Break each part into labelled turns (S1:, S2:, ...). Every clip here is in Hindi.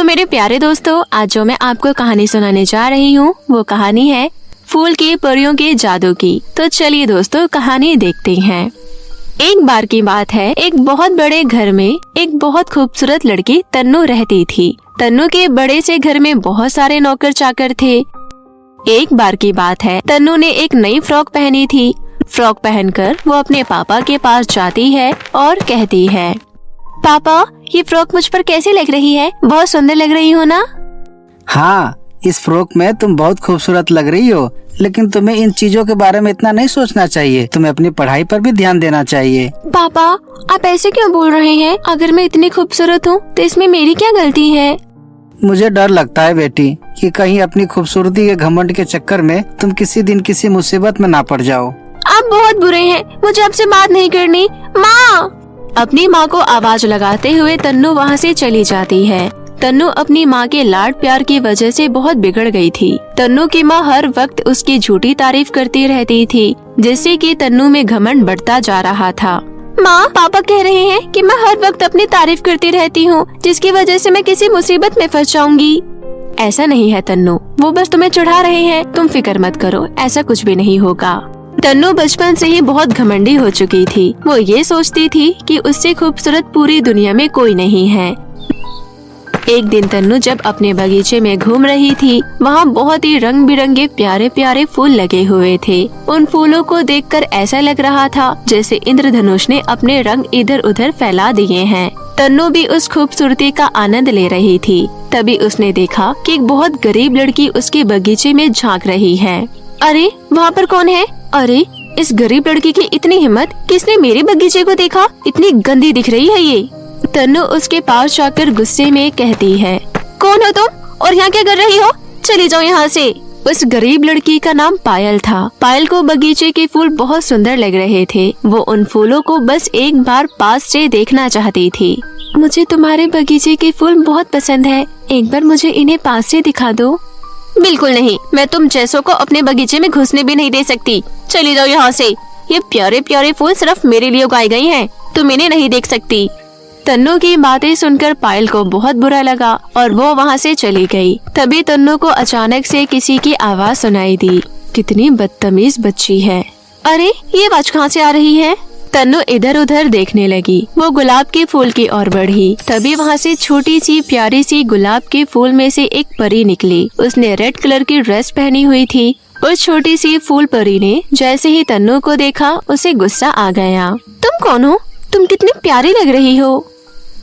S1: तो मेरे प्यारे दोस्तों, आज जो मैं आपको कहानी सुनाने जा रही हूँ वो कहानी है फूल की परियों के जादू की। तो चलिए दोस्तों, कहानी देखते हैं। एक बार की बात है, एक बहुत बड़े घर में एक बहुत खूबसूरत लड़की तन्नू रहती थी। तन्नू के बड़े से घर में बहुत सारे नौकर चाकर थे। एक बार की बात है, तन्नू ने एक नई फ्रॉक पहनी थी। फ्रॉक पहनकर वो अपने पापा के पास जाती है और कहती है, पापा ये फ्रॉक मुझ पर कैसी लग रही है? बहुत सुंदर लग रही हो ना?
S2: हाँ, इस फ्रॉक में तुम बहुत खूबसूरत लग रही हो, लेकिन तुम्हें इन चीजों के बारे में इतना नहीं सोचना चाहिए। तुम्हें अपनी पढ़ाई पर भी ध्यान देना चाहिए।
S1: पापा आप ऐसे क्यों बोल रहे हैं? अगर मैं इतनी खूबसूरत हूँ तो इसमें मेरी क्या गलती है?
S2: मुझे डर लगता है बेटी कि कहीं अपनी खूबसूरती के घमंड के चक्कर में तुम किसी दिन किसी मुसीबत में ना पड़ जाओ।
S1: आप बहुत बुरे हैं, मुझे आपसे बात नहीं करनी। माँ! अपनी माँ को आवाज लगाते हुए तन्नू वहाँ से चली जाती है। तन्नू अपनी माँ के लाड प्यार की वजह से बहुत बिगड़ गई थी। तन्नू की माँ हर वक्त उसकी झूठी तारीफ करती रहती थी, जिससे कि तन्नू में घमंड बढ़ता जा रहा था। माँ, पापा कह रहे हैं कि मैं हर वक्त अपनी तारीफ करती रहती हूँ, जिसकी वजह से मैं किसी मुसीबत में फंस जाऊंगी। ऐसा नहीं है तन्नू, वो बस तुम्हें चिढ़ा रहे हैं। तुम फिक्र मत करो, ऐसा कुछ भी नहीं होगा। तन्नू बचपन से ही बहुत घमंडी हो चुकी थी। वो ये सोचती थी कि उससे खूबसूरत पूरी दुनिया में कोई नहीं है। एक दिन तन्नू जब अपने बगीचे में घूम रही थी, वहाँ बहुत ही रंग बिरंगे प्यारे प्यारे फूल लगे हुए थे। उन फूलों को देखकर ऐसा लग रहा था जैसे इंद्रधनुष ने अपने रंग इधर उधर फैला दिए हैं। तन्नू भी उस खूबसूरती का आनंद ले रही थी। तभी उसने देखा कि एक बहुत गरीब लड़की उसके बगीचे में झांक रही है। अरे वहाँ पर कौन है? अरे इस गरीब लड़की की इतनी हिम्मत, किसने मेरे बगीचे को देखा? इतनी गंदी दिख रही है ये। तन्नू उसके पास जाकर गुस्से में कहती है, कौन हो तुम और यहाँ क्या कर रही हो? चली जाओ यहाँ से। उस गरीब लड़की का नाम पायल था। पायल को बगीचे के फूल बहुत सुंदर लग रहे थे। वो उन फूलों को बस एक बार पास से देखना चाहती थी। मुझे तुम्हारे बगीचे के फूल बहुत पसंद है, एक बार मुझे इन्हें पास से दिखा दो। बिल्कुल नहीं, मैं तुम जैसों को अपने बगीचे में घुसने भी नहीं दे सकती। चली जाओ यहाँ से। ये प्यारे प्यारे फूल सिर्फ मेरे लिए उगाए गए हैं, तुम इन्हें नहीं देख सकती। तन्नू की बातें सुनकर पायल को बहुत बुरा लगा और वो वहाँ से चली गई। तभी तन्नू को अचानक से किसी की आवाज सुनाई दी। कितनी बदतमीज बच्ची है। अरे ये आवाज कहाँ से आ रही है? तन्नू इधर उधर देखने लगी। वो गुलाब के फूल की ओर बढ़ी। तभी वहाँ से छोटी सी प्यारी सी गुलाब के फूल में से एक परी निकली। उसने रेड कलर की ड्रेस पहनी हुई थी। उस छोटी सी फूल परी ने जैसे ही तन्नू को देखा, उसे गुस्सा आ गया। तुम कौन हो? तुम कितनी प्यारी लग रही हो।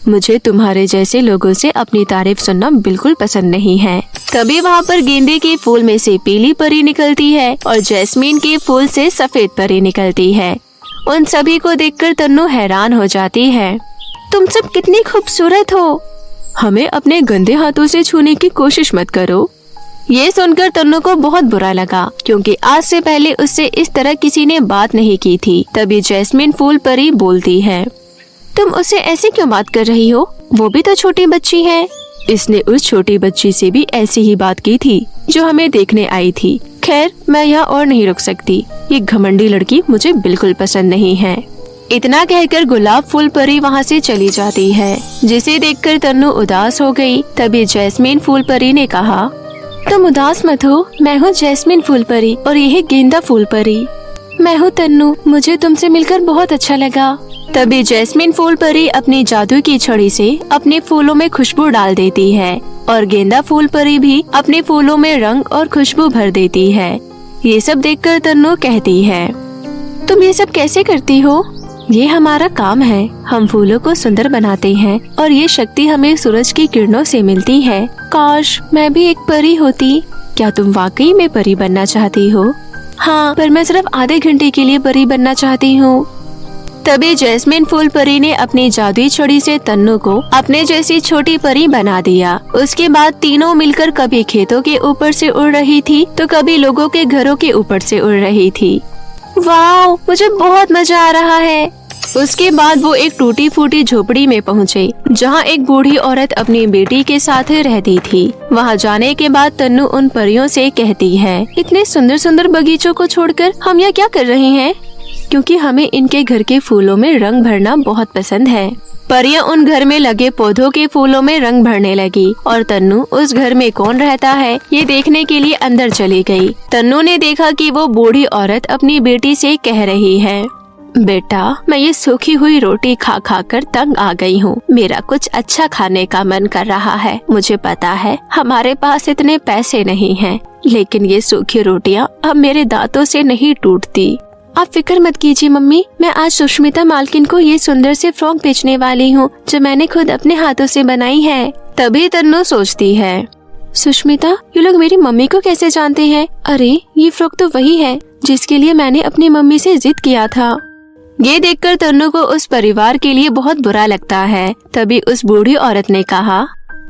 S1: मुझे तुम्हारे जैसे लोगों से अपनी तारीफ सुनना बिल्कुल पसंद नहीं है। तभी वहाँ पर गेंदे के फूल में से पीली परी निकलती है और जैस्मीन के फूल से सफेद परी निकलती है। उन सभी को देखकर तन्नू हैरान हो जाती है। तुम सब कितनी खूबसूरत हो। हमें अपने गंदे हाथों से छूने की कोशिश मत करो। ये सुनकर तन्नू को बहुत बुरा लगा, क्योंकि आज से पहले उससे इस तरह किसी ने बात नहीं की थी। तभी जैस्मीन फूल परी बोलती है, तुम उससे ऐसे क्यों बात कर रही हो? वो भी तो छोटी बच्ची है। इसने उस छोटी बच्ची से भी ऐसी ही बात की थी जो हमें देखने आई थी। खैर, मैं यहाँ और नहीं रुक सकती। ये घमंडी लड़की मुझे बिल्कुल पसंद नहीं है। इतना कहकर गुलाब फूल परी वहाँ से चली जाती है, जिसे देखकर तन्नू उदास हो गई। तभी जैस्मीन फूल परी ने कहा, तुम उदास मत हो, मैं हूँ जैस्मीन फूल परी और ये है गेंदा फूल परी। मैं हूँ तन्नू, मुझे तुमसे मिलकर बहुत अच्छा लगा। तभी जैस्मीन फूल परी अपनी जादू की छड़ी से अपने फूलों में खुशबू डाल देती है और गेंदा फूल परी भी अपने फूलों में रंग और खुशबू भर देती है। ये सब देखकर तन्नू कहती है, तुम ये सब कैसे करती हो? ये हमारा काम है। हम फूलों को सुंदर बनाते हैं और ये शक्ति हमें सूरज की किरणों से मिलती है। काश मैं भी एक परी होती। क्या तुम वाकई में परी बनना चाहती हो? हाँ, पर मैं सिर्फ आधे घंटे के लिए परी बनना चाहती हूँ। तभी जैस्मीन फूल परी ने अपनी जादुई छड़ी से तन्नू को अपने जैसी छोटी परी बना दिया। उसके बाद तीनों मिलकर कभी खेतों के ऊपर से उड़ रही थी तो कभी लोगों के घरों के ऊपर से उड़ रही थी। वाह, मुझे बहुत मजा आ रहा है। उसके बाद वो एक टूटी फूटी झोपड़ी में पहुँचे, जहाँ एक बूढ़ी औरत अपनी बेटी के साथ रहती थी। वहाँ जाने के बाद तन्नू उन परियों से कहती है, इतने सुंदर सुंदर बगीचों को छोड़कर हम यहाँ क्या कर रहे हैं? क्योंकि हमें इनके घर के फूलों में रंग भरना बहुत पसंद है। परियां उन घर में लगे पौधों के फूलों में रंग भरने लगी और तन्नू उस घर में कौन रहता है ये देखने के लिए अंदर चली गई। तन्नू ने देखा कि वो बूढ़ी औरत अपनी बेटी से कह रही है, बेटा, मैं ये सूखी हुई रोटी खा खा कर तंग आ गई हूँ। मेरा कुछ अच्छा खाने का मन कर रहा है। मुझे पता है हमारे पास इतने पैसे नहीं हैं, लेकिन ये सूखी रोटियाँ अब मेरे दांतों से नहीं टूटती। आप फिक्र मत कीजिए मम्मी, मैं आज सुष्मिता मालकिन को ये सुंदर से फ्रॉक बेचने वाली हूँ जो मैंने खुद अपने हाथों से बनाई है। तभी तन्नू सोचती है, सुष्मिता, ये लोग मेरी मम्मी को कैसे जानते हैं? अरे ये फ्रॉक तो वही है जिसके लिए मैंने अपनी मम्मी से जिद किया था। ये देखकर तन्नू को उस परिवार के लिए बहुत बुरा लगता है। तभी उस बूढ़ी औरत ने कहा,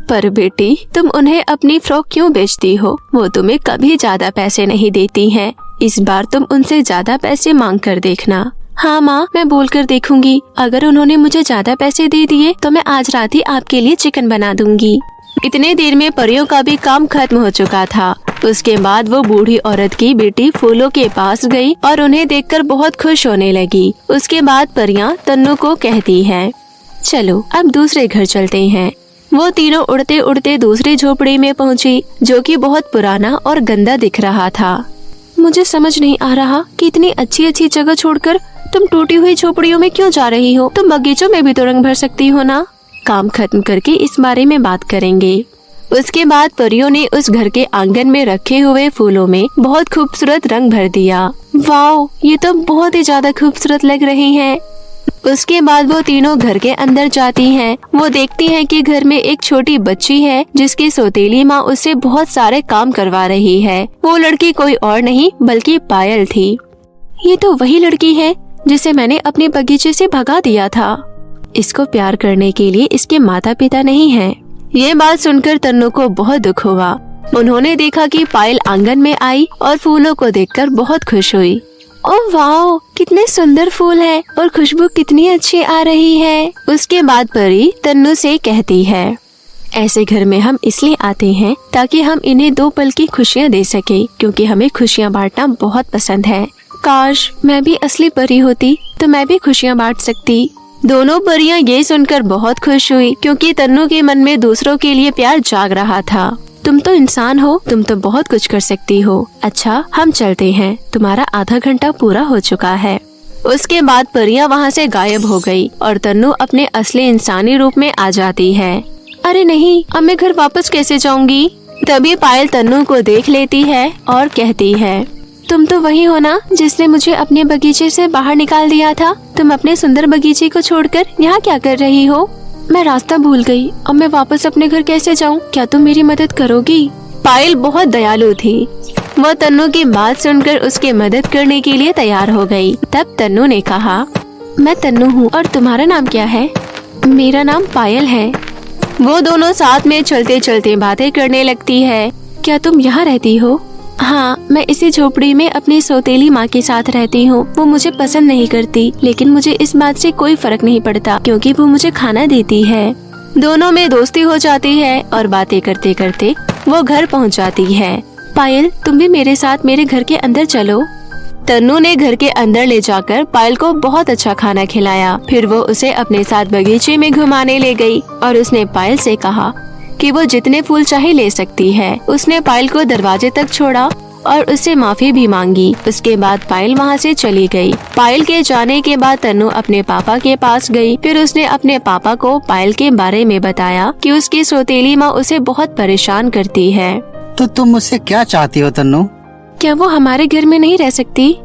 S1: पर बेटी, तुम उन्हें अपनी फ्रॉक क्यों बेचती हो? वो तुम्हें कभी ज्यादा पैसे नहीं देती हैं। इस बार तुम उनसे ज्यादा पैसे मांग कर देखना। हाँ माँ, मैं बोल कर देखूंगी। अगर उन्होंने मुझे ज्यादा पैसे दे दिए तो मैं आज रात ही आपके लिए चिकन बना दूंगी। इतने देर में परियों का भी काम खत्म हो चुका था। उसके बाद वो बूढ़ी औरत की बेटी फूलों के पास गई और उन्हें देखकर बहुत खुश होने लगी। उसके बाद परियां तन्नू को कहती है, चलो अब दूसरे घर चलते हैं। वो तीनों उड़ते उड़ते दूसरी झोपड़ी में पहुँची, जो कि बहुत पुराना और गंदा दिख रहा था। मुझे समझ नहीं आ रहा कि इतनी अच्छी अच्छी जगह छोड़कर तुम टूटी हुई झोपड़ियों में क्यों जा रही हो? तुम बगीचों में भी तो रंग भर सकती हो ना। काम खत्म करके इस बारे में बात करेंगे। उसके बाद परियों ने उस घर के आंगन में रखे हुए फूलों में बहुत खूबसूरत रंग भर दिया। वाओ, ये तो बहुत ही ज्यादा खूबसूरत लग रही हैं। उसके बाद वो तीनों घर के अंदर जाती हैं। वो देखती हैं कि घर में एक छोटी बच्ची है जिसकी सौतेली माँ उससे बहुत सारे काम करवा रही है। वो लड़की कोई और नहीं बल्कि पायल थी। ये तो वही लड़की है जिसे मैंने अपने बगीचे से भगा दिया था। इसको प्यार करने के लिए इसके माता पिता नहीं हैं। ये बात सुनकर तन्नू को बहुत दुख हुआ। उन्होंने देखा कि पायल आंगन में आई और फूलों को देखकर बहुत खुश हुई। ओह वाओ, कितने सुंदर फूल है और खुशबू कितनी अच्छी आ रही है। उसके बाद परी तन्नू से कहती है, ऐसे घर में हम इसलिए आते हैं ताकि हम इन्हें 2 पल की खुशियाँ दे सके, क्योंकि हमें खुशियाँ बांटना बहुत पसंद है। काश मैं भी असली परी होती तो मैं भी खुशियाँ बांट सकती। दोनों परियां ये सुनकर बहुत खुश हुई, क्योंकि तन्नू के मन में दूसरों के लिए प्यार जाग रहा था। तुम तो इंसान हो, तुम तो बहुत कुछ कर सकती हो। अच्छा, हम चलते हैं, तुम्हारा आधा घंटा पूरा हो चुका है। उसके बाद परियां वहाँ से गायब हो गई और तन्नू अपने असली इंसानी रूप में आ जाती है। अरे नहीं, अब मैं घर वापस कैसे जाऊंगी? तभी पायल तन्नू को देख लेती है और कहती है, तुम तो वही हो ना जिसने मुझे अपने बगीचे से बाहर निकाल दिया था। तुम अपने सुंदर बगीचे को छोड़कर यहाँ क्या कर रही हो? मैं रास्ता भूल गई। अब मैं वापस अपने घर कैसे जाऊँ? क्या तुम मेरी मदद करोगी? पायल बहुत दयालु थी। वो तन्नू की बात सुनकर उसकी मदद करने के लिए तैयार हो गई। तब तन्नू ने कहा, मैं तन्नू हूँ और तुम्हारा नाम क्या है? मेरा नाम पायल है। वो दोनों साथ में चलते चलते बातें करने लगती है। क्या तुम यहाँ रहती हो? हाँ, मैं इसी झोपड़ी में अपनी सौतेली माँ के साथ रहती हूँ। वो मुझे पसंद नहीं करती, लेकिन मुझे इस बात से कोई फर्क नहीं पड़ता क्योंकि वो मुझे खाना देती है। दोनों में दोस्ती हो जाती है और बातें करते करते वो घर पहुँच जाती है। पायल, तुम भी मेरे साथ मेरे घर के अंदर चलो। तन्नू ने घर के अंदर ले जाकर पायल को बहुत अच्छा खाना खिलाया। फिर वो उसे अपने साथ बगीचे में घुमाने ले गई और उसने पायल से कहा कि वो जितने फूल चाहे ले सकती है। उसने पायल को दरवाजे तक छोड़ा और उससे माफी भी मांगी। उसके बाद पायल वहाँ से चली गई। पायल के जाने के बाद तन्नू अपने पापा के पास गई। फिर उसने अपने पापा को पायल के बारे में बताया कि उसकी सौतेली माँ उसे बहुत परेशान करती है।
S2: तो तुम मुझसे क्या चाहती हो तन्नू?
S1: क्या वो हमारे घर में नहीं रह सकती?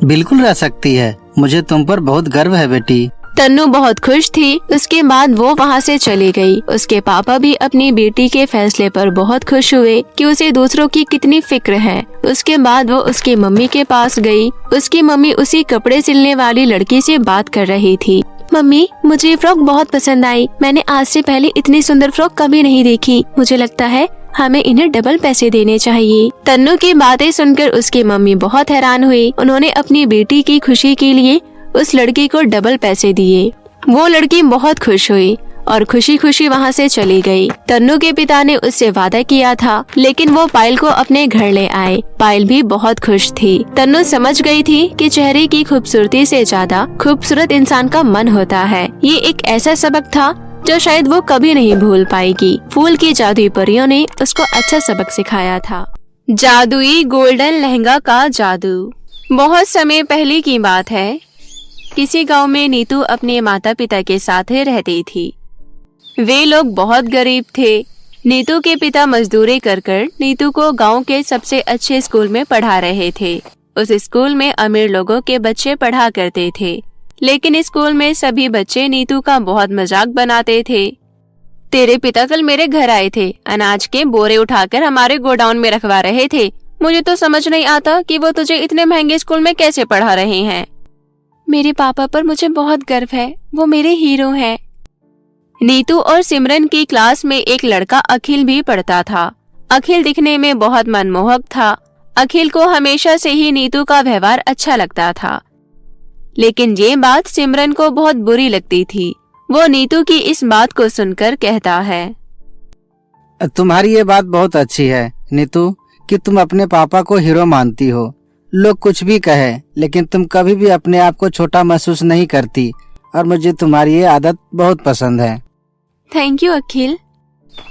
S2: बिल्कुल रह सकती है। मुझे तुम पर बहुत गर्व है बेटी।
S1: तन्नू बहुत खुश थी। उसके बाद वो वहाँ से चली गई। उसके पापा भी अपनी बेटी के फैसले पर बहुत खुश हुए कि उसे दूसरों की कितनी फिक्र है। उसके बाद वो उसकी मम्मी के पास गई। उसकी मम्मी उसी कपड़े सिलने वाली लड़की से बात कर रही थी। मम्मी, मुझे ये फ्रॉक बहुत पसंद आई। मैंने आज से पहले इतनी सुंदर फ्रॉक कभी नहीं देखी। मुझे लगता है हमें इन्हें डबल पैसे देने चाहिए। तन्नू की बातें सुनकर उसकी मम्मी बहुत हैरान हुई। उन्होंने अपनी बेटी की खुशी के लिए उस लड़की को डबल पैसे दिए। वो लड़की बहुत खुश हुई और खुशी खुशी वहाँ से चली गई। तन्नू के पिता ने उससे वादा किया था, लेकिन वो पायल को अपने घर ले आए। पायल भी बहुत खुश थी। तन्नू समझ गई थी कि चेहरे की खूबसूरती से ज्यादा खूबसूरत इंसान का मन होता है। ये एक ऐसा सबक था जो शायद वो कभी नहीं भूल पाएगी। फूल की जादुई परियों ने उसको अच्छा सबक सिखाया था। जादुई गोल्डन लहंगा का जादू। बहुत समय पहले की बात है। किसी गांव में नीतू अपने माता पिता के साथ रहती थी। वे लोग बहुत गरीब थे। नीतू के पिता मजदूरी कर कर नीतू को गांव के सबसे अच्छे स्कूल में पढ़ा रहे थे। उस स्कूल में अमीर लोगों के बच्चे पढ़ा करते थे, लेकिन स्कूल में सभी बच्चे नीतू का बहुत मजाक बनाते थे। तेरे पिता कल मेरे घर आए थे, अनाज के बोरे उठाकर हमारे गोडाउन में रखवा रहे थे। मुझे तो समझ नहीं आता कि वो तुझे इतने महंगे स्कूल में कैसे पढ़ा रहे हैं। मेरे पापा पर मुझे बहुत गर्व है, वो मेरे हीरो हैं। नीतू और सिमरन की क्लास में एक लड़का अखिल भी पढ़ता था। अखिल दिखने में बहुत मनमोहक था। अखिल को हमेशा से ही नीतू का व्यवहार अच्छा लगता था, लेकिन ये बात सिमरन को बहुत बुरी लगती थी। वो नीतू की इस बात को सुनकर कहता है,
S2: तुम्हारी ये बात बहुत अच्छी है नीतू, कि तुम अपने पापा को हीरो मानती हो। लोग कुछ भी कहे, लेकिन तुम कभी भी अपने आप को छोटा महसूस नहीं करती, और मुझे तुम्हारी ये आदत बहुत पसंद है।
S1: Thank you Akhil.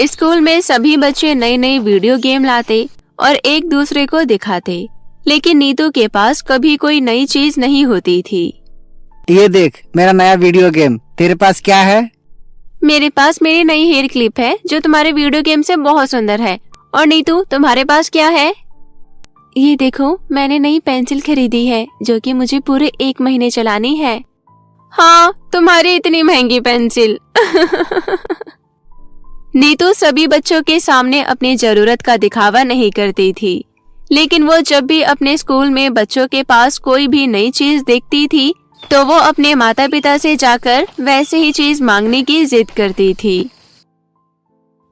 S1: स्कूल में सभी बच्चे नई नई वीडियो गेम लाते और एक दूसरे को दिखाते, लेकिन नीतू के पास कभी कोई नई चीज नहीं होती थी।
S2: ये देख मेरा नया वीडियो गेम, तेरे पास क्या है?
S1: मेरे पास मेरी नई हेयर क्लिप है जो तुम्हारे वीडियो गेम से बहुत सुंदर है। और नीतू तुम्हारे पास क्या है? ये देखो मैंने नई पेंसिल खरीदी है जो कि मुझे पूरे 1 महीने चलानी है। हाँ, तुम्हारी इतनी महंगी पेंसिल। नीतू सभी बच्चों के सामने अपनी जरूरत का दिखावा नहीं करती थी, लेकिन वो जब भी अपने स्कूल में बच्चों के पास कोई भी नई चीज देखती थी तो वो अपने माता पिता से जाकर वैसे ही चीज मांगने की जिद करती थी।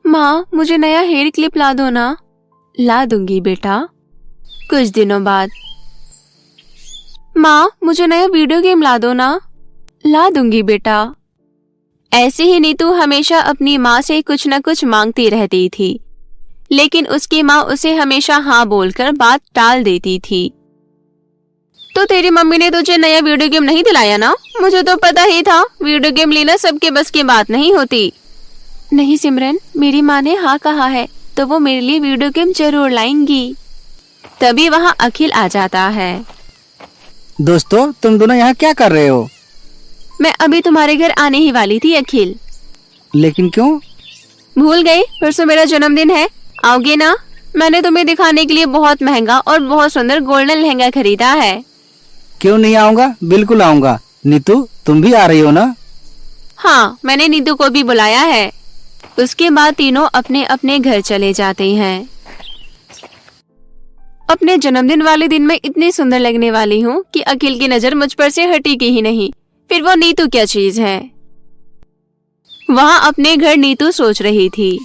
S1: माँ मुझे नया हेयर क्लिप ला दो ना। ला दूंगी बेटा। कुछ दिनों बाद, माँ मुझे नया वीडियो गेम ला दो ना। ला दूंगी बेटा। ऐसे ही नीतू हमेशा अपनी माँ से कुछ न कुछ मांगती रहती थी, लेकिन उसकी माँ उसे हमेशा हाँ बोलकर बात टाल देती थी। तो तेरी मम्मी ने तुझे नया वीडियो गेम नहीं दिलाया ना? मुझे तो पता ही था वीडियो गेम लेना सबके बस की बात नहीं होती। नहीं सिमरन, मेरी माँ ने हाँ कहा है तो वो मेरे लिए वीडियो गेम जरूर लाएंगी। तभी वहाँ अखिल आ जाता है।
S2: दोस्तों तुम दोनों यहाँ क्या कर रहे हो?
S1: मैं अभी तुम्हारे घर आने ही वाली थी अखिल।
S2: लेकिन क्यों?
S1: भूल गई? परसों मेरा जन्मदिन है, आओगे ना? मैंने तुम्हें दिखाने के लिए बहुत महंगा और बहुत सुंदर गोल्डन लहंगा खरीदा है।
S2: क्यों नहीं आऊँगा, बिल्कुल आऊँगा। नीतू तुम भी आ रही हो ना?
S1: हाँ, मैंने नीतू को भी बुलाया है। उसके बाद तीनों अपने अपने घर चले जाते हैं। अपने जन्मदिन वाले दिन मैं इतनी सुंदर लगने वाली हूँ कि अखिल की नजर मुझ पर से हटेगी ही नहीं। फिर वो नीतू क्या चीज है? वहाँ अपने घर नीतू सोच रही थी,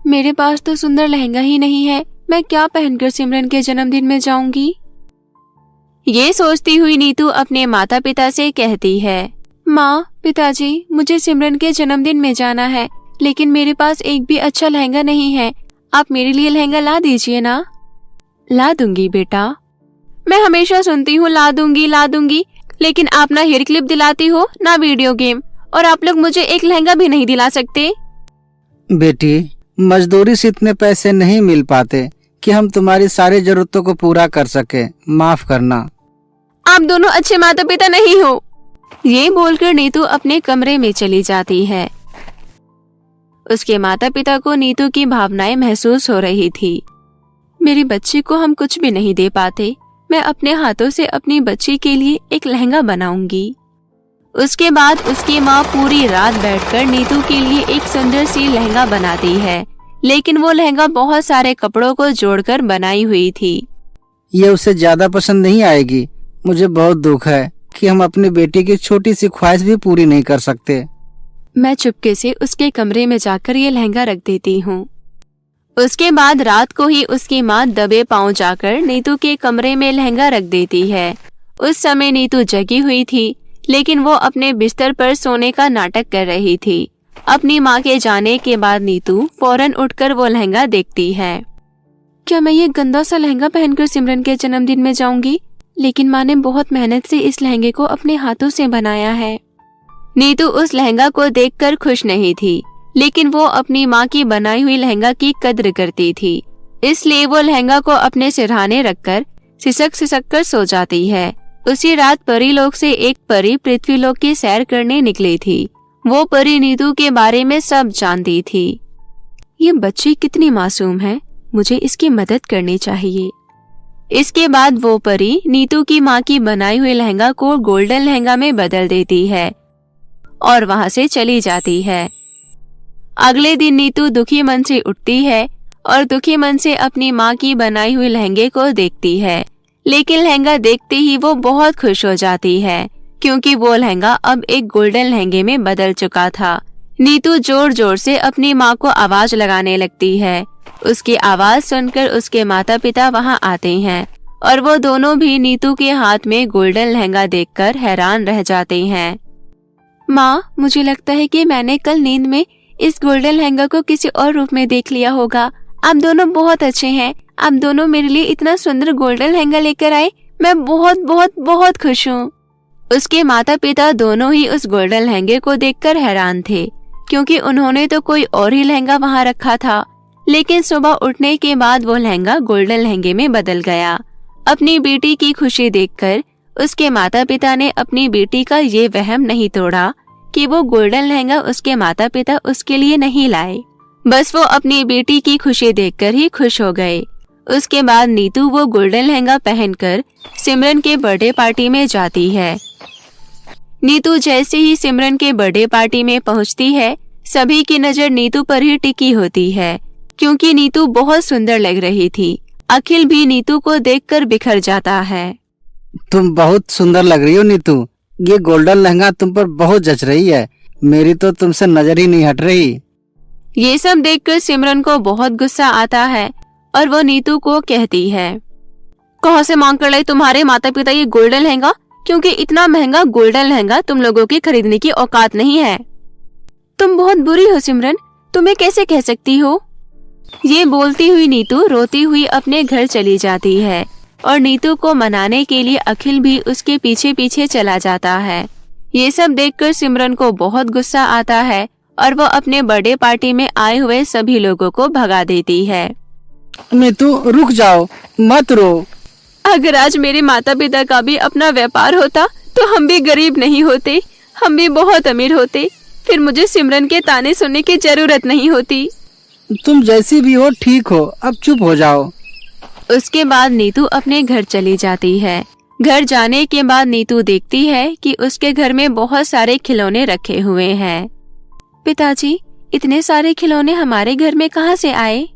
S1: मेरे पास तो सुंदर लहंगा ही नहीं है, मैं क्या पहनकर सिमरन के जन्मदिन में जाऊंगी? ये सोचती हुई नीतू अपने माता पिता से कहती है, माँ पिताजी मुझे सिमरन के जन्मदिन में जाना है, लेकिन मेरे पास एक भी अच्छा लहंगा नहीं है। आप मेरे लिए लहंगा ला दीजिए ना। ला दूंगी बेटा। मैं हमेशा सुनती हूँ ला दूंगी, लेकिन आप ना हेयर क्लिप दिलाती हो ना वीडियो गेम, और आप लोग मुझे एक लहंगा भी नहीं दिला सकते।
S2: बेटी मजदूरी से इतने पैसे नहीं मिल पाते कि हम तुम्हारी सारी जरूरतों को पूरा कर सके, माफ करना।
S1: आप दोनों अच्छे माता पिता नहीं हो। ये बोलकर नीतू अपने कमरे में चली जाती है। उसके माता पिता को नीतू की भावनाएं महसूस हो रही थी। मेरी बच्ची को हम कुछ भी नहीं दे पाते, मैं अपने हाथों से अपनी बच्ची के लिए एक लहंगा बनाऊंगी। उसके बाद उसकी माँ पूरी रात बैठकर नीतू के लिए एक सुंदर सी लहंगा बनाती है, लेकिन वो लहंगा बहुत सारे कपड़ों को जोड़कर बनाई हुई थी।
S2: ये उसे ज्यादा पसंद नहीं आएगी। मुझे बहुत दुख है कि हम अपनी बेटी की छोटी सी ख्वाहिश भी पूरी नहीं कर सकते।
S1: मैं चुपके से उसके कमरे में जाकर ये लहंगा रख देती हूँ। उसके बाद रात को ही उसकी माँ दबे पांव जाकर नीतू के कमरे में लहंगा रख देती है। उस समय नीतू जगी हुई थी, लेकिन वो अपने बिस्तर पर सोने का नाटक कर रही थी। अपनी माँ के जाने के बाद नीतू फौरन उठकर वो लहंगा देखती है। क्या मैं ये गंदा सा लहंगा पहनकर सिमरन के जन्मदिन में जाऊंगी? लेकिन माँ ने बहुत मेहनत से इस लहंगे को अपने हाथों से बनाया है। नीतू उस लहंगा को देखकर खुश नहीं थी, लेकिन वो अपनी माँ की बनाई हुई लहंगा की कद्र करती थी, इसलिए वो लहंगा को अपने सिरहाने रखकर सिसक कर सो जाती है। उसी रात परीलोक से एक परी पृथ्वीलोक की सैर करने निकली थी। वो परी नीतू के बारे में सब जानती थी। ये बच्ची कितनी मासूम है, मुझे इसकी मदद करनी चाहिए। इसके बाद वो परी नीतू की माँ की बनाई हुई लहंगा को गोल्डन लहंगा में बदल देती है और वहाँ से चली जाती है। अगले दिन नीतू दुखी मन से उठती है और दुखी मन से अपनी माँ की बनाई हुई लहंगे को देखती है, लेकिन लहंगा देखते ही वो बहुत खुश हो जाती है, क्योंकि वो लहंगा अब एक गोल्डन लहंगे में बदल चुका था। नीतू जोर जोर से अपनी माँ को आवाज लगाने लगती है। उसकी आवाज सुनकर उसके माता पिता वहाँ आते हैं और वो दोनों भी नीतू के हाथ में गोल्डन लहंगा देखकर हैरान रह जाते हैं। माँ, मुझे लगता है कि मैंने कल नींद में इस गोल्डन लहंगा को किसी और रूप में देख लिया होगा। आप दोनों बहुत अच्छे हैं। आप दोनों मेरे लिए इतना सुंदर गोल्डन लहंगा लेकर आए। मैं बहुत बहुत बहुत खुश हूँ। उसके माता पिता दोनों ही उस गोल्डन लहंगे को देखकर हैरान थे, क्योंकि उन्होंने तो कोई और ही लहंगा वहाँ रखा था। लेकिन सुबह उठने के बाद वो लहंगा गोल्डन लहंगे में बदल गया। अपनी बेटी की खुशी देखकर उसके माता पिता ने अपनी बेटी का ये वहम नहीं तोड़ा कि वो गोल्डन लहंगा उसके माता पिता उसके लिए नहीं लाए। बस वो अपनी बेटी की खुशी देखकर ही खुश हो गए। उसके बाद नीतू वो गोल्डन लहंगा पहनकर सिमरन के बर्थडे पार्टी में जाती है। नीतू जैसे ही सिमरन के बर्थडे पार्टी में पहुंचती है, सभी की नजर नीतू पर ही टिकी होती है, क्योंकि नीतू बहुत सुंदर लग रही थी। अखिल भी नीतू को देखकर बिखर जाता है।
S2: तुम बहुत सुंदर लग रही हो नीतू। ये गोल्डन लहंगा तुम पर बहुत जच रही है। मेरी तो तुमसे नजर ही नहीं हट रही।
S1: ये सब देखकर सिमरन को बहुत गुस्सा आता है और वो नीतू को कहती है, कहाँ से मांग कर लाए तुम्हारे माता पिता ये गोल्डन लहंगा? क्योंकि इतना महंगा गोल्डन लहंगा तुम लोगों की खरीदने की औकात नहीं है। तुम बहुत बुरी हो सिमरन, तुम्हें कैसे कह सकती हो? ये बोलती हुई नीतू रोती हुई अपने घर चली जाती है और नीतू को मनाने के लिए अखिल भी उसके पीछे पीछे चला जाता है। ये सब देखकर सिमरन को बहुत गुस्सा आता है और वो अपने बर्थडे पार्टी में आए हुए सभी लोगों को भगा देती है।
S2: नीतू रुक जाओ, मत रो।
S1: अगर आज मेरे माता पिता का भी अपना व्यापार होता तो हम भी गरीब नहीं होते, हम भी बहुत अमीर होते। फिर मुझे सिमरन के ताने सुनने की जरूरत नहीं होती।
S2: तुम जैसी भी हो ठीक हो, अब चुप हो जाओ।
S1: उसके बाद नीतू अपने घर चली जाती है। घर जाने के बाद नीतू देखती है कि उसके घर में बहुत सारे खिलौने रखे हुए हैं। पिताजी, इतने सारे खिलौने हमारे घर में कहाँ से आए?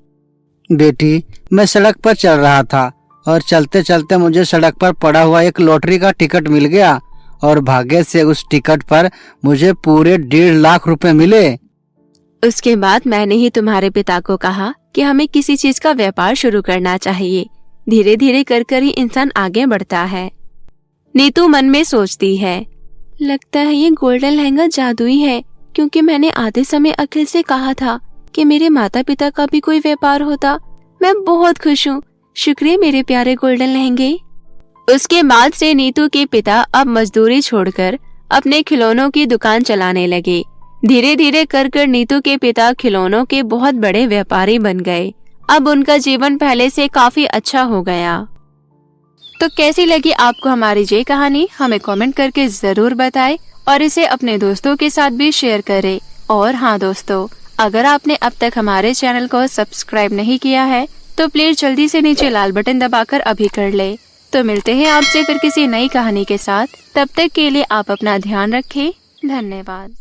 S2: बेटी, मैं सड़क पर चल रहा था और चलते चलते मुझे सड़क पर पड़ा हुआ एक लॉटरी का टिकट मिल गया और भाग्य से उस टिकट पर मुझे पूरे 1.5 लाख रुपए मिले।
S1: उसके बाद मैंने ही तुम्हारे पिता को कहा कि हमें किसी चीज का व्यापार शुरू करना चाहिए। धीरे धीरे कर ही इंसान आगे बढ़ता है। नीतू मन में सोचती है, लगता है ये गोल्डन लहंगा जादुई है, क्योंकि मैंने आधे समय अखिल से कहा था कि मेरे माता पिता का भी कोई व्यापार होता। मैं बहुत खुश हूँ। शुक्रिया मेरे प्यारे गोल्डन लहंगे। उसके बाद से नीतू के पिता अब मजदूरी छोड़कर अपने खिलौनों की दुकान चलाने लगे। धीरे धीरे कर नीतू के पिता खिलौनों के बहुत बड़े व्यापारी बन गए। अब उनका जीवन पहले से काफी अच्छा हो गया। तो कैसी लगी आपको हमारी ये कहानी? हमें कमेंट करके जरूर बताएं और इसे अपने दोस्तों के साथ भी शेयर करें। और हाँ दोस्तों, अगर आपने अब तक हमारे चैनल को सब्सक्राइब नहीं किया है तो प्लीज जल्दी से नीचे लाल बटन दबाकर अभी कर ले। तो मिलते हैं आपसे फिर किसी नई कहानी के साथ। तब तक के लिए आप अपना ध्यान रखें। धन्यवाद।